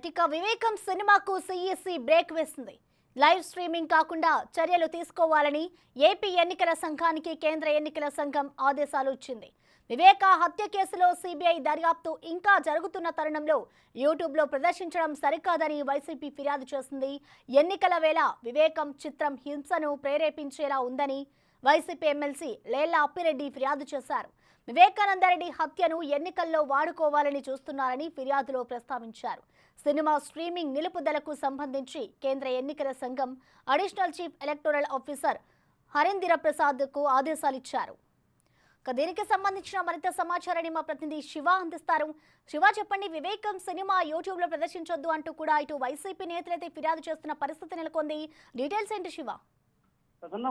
Right, ఇక వివేకం సినిమాకు సిఈసి బ్రేక్ వేసింది. లైవ్ స్ట్రీమింగ్ కాకుండా చర్యలు తీసుకోవాలని ఏపీ ఎన్నికల సంఘానికి కేంద్ర ఎన్నికల సంఘం ఆదేశాలు ఇచ్చింది. వివేక హత్య కేసులో సిబిఐ దర్యాప్తు ఇంకా జరుగుతున్న తరుణంలో యూట్యూబ్లో ప్రదర్శించడం సరికాదని వైసీపీ ఫిర్యాదు చేసింది. ఎన్నికల వేళ వివేకం చిత్రం హింసను ప్రేరేపించేలా ఉందని వైసీపీ ఎమ్మెల్సీ లేళ్ల అప్పిరెడ్డి ఫిర్యాదు చేశారు. వివేకానందరెడ్డి హత్యను ఎన్నికల్లో వాడుకోవాలని చూస్తున్నారని ఫిర్యాదులో ప్రస్తావించారు. సినిమా స్ట్రీమింగ్ నిలుపుదలకు సంబంధించి కేంద్ర ఎన్నికల సంఘం additional chief electoral officer Harendra ప్రసాద్కు ఆదేశాలిచ్చారు. దీనికి సంబంధించిన మరింత సమాచారాన్ని మా ప్రతినిధి శివ అందిస్తారు. శివ, చెప్పండి, వివేకం సినిమా యూట్యూబ్లో ప్రదర్శించొద్దు అంటూ కూడా ఇటు వైసీపీ నేతలైతే ఫిర్యాదు చేస్తున్న పరిస్థితి నెలకొంది. డీటెయిల్స్ ఏంటి శివ?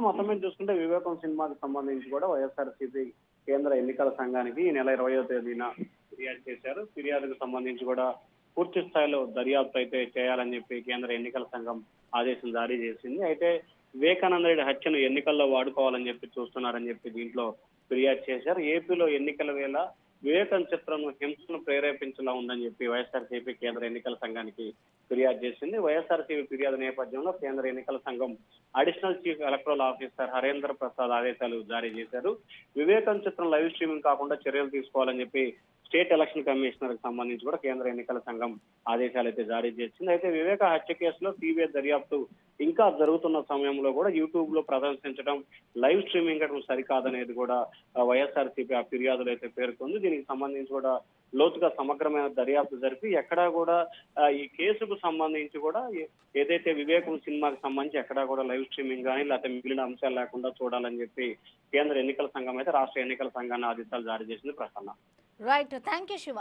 మొత్తం మీద చూసుకుంటే వివేకం సినిమాకి సంబంధించి కూడా వైఎస్ఆర్సీపీ కేంద్ర ఎన్నికల సంఘానికి ఈ నెల 20వ తేదీన ఫిర్యాదు చేశారు. ఫిర్యాదుకు సంబంధించి కూడా పూర్తి స్థాయిలో దర్యాప్తు అయితే చేయాలని చెప్పి కేంద్ర ఎన్నికల సంఘం ఆదేశం జారీ చేసింది. అయితే వివేకానంద రెడ్డి హత్యను ఎన్నికల్లో వాడుకోవాలని చెప్పి చూస్తున్నారని చెప్పి దీంట్లో ఫిర్యాదు చేశారు. ఏపీలో ఎన్నికల వేళ వివేకం చిత్రం హింసను ప్రేరేపించేలా ఉందని చెప్పి వైఎస్ఆర్సీపీ కేంద్ర ఎన్నికల సంఘానికి ఫిర్యాదు చేసింది. వైఎస్ఆర్సీపీ ఫిర్యాదు నేపథ్యంలో కేంద్ర ఎన్నికల సంఘం additional chief electoral officer Harendra Prasad ఆదేశాలు జారీ చేశారు. వివేకం చిత్రం లైవ్ స్ట్రీమింగ్ కాకుండా చర్యలు తీసుకోవాలని చెప్పి స్టేట్ ఎలక్షన్ కమిషనర్ కి సంబంధించి కూడా కేంద్ర ఎన్నికల సంఘం ఆదేశాలు అయితే జారీ చేసింది. అయితే వివేక హత్య కేసులో సిబిఐ దర్యాప్తు ఇంకా జరుగుతున్న సమయంలో కూడా యూట్యూబ్ లో ప్రదర్శించడం, లైవ్ స్ట్రీమింగ్ అటు సరికాదనేది కూడా వైఎస్ఆర్సీపీ ఆ ఫిర్యాదులు అయితే పేర్కొంది. దీనికి సంబంధించి కూడా లోతుగా సమగ్రమైన దర్యాప్తు జరిపి ఎక్కడా కూడా ఈ కేసుకు సంబంధించి కూడా ఏదైతే వివేకం సినిమాకి సంబంధించి ఎక్కడా కూడా లైవ్ స్ట్రీమింగ్ కానీ లేకపోతే మిగిలిన అంశాలు లేకుండా చూడాలని చెప్పి కేంద్ర ఎన్నికల సంఘం అయితే రాష్ట్ర ఎన్నికల సంఘాన్ని ఆదేశాలు జారీ చేసింది. Prasanna. Right, thank you Shiva.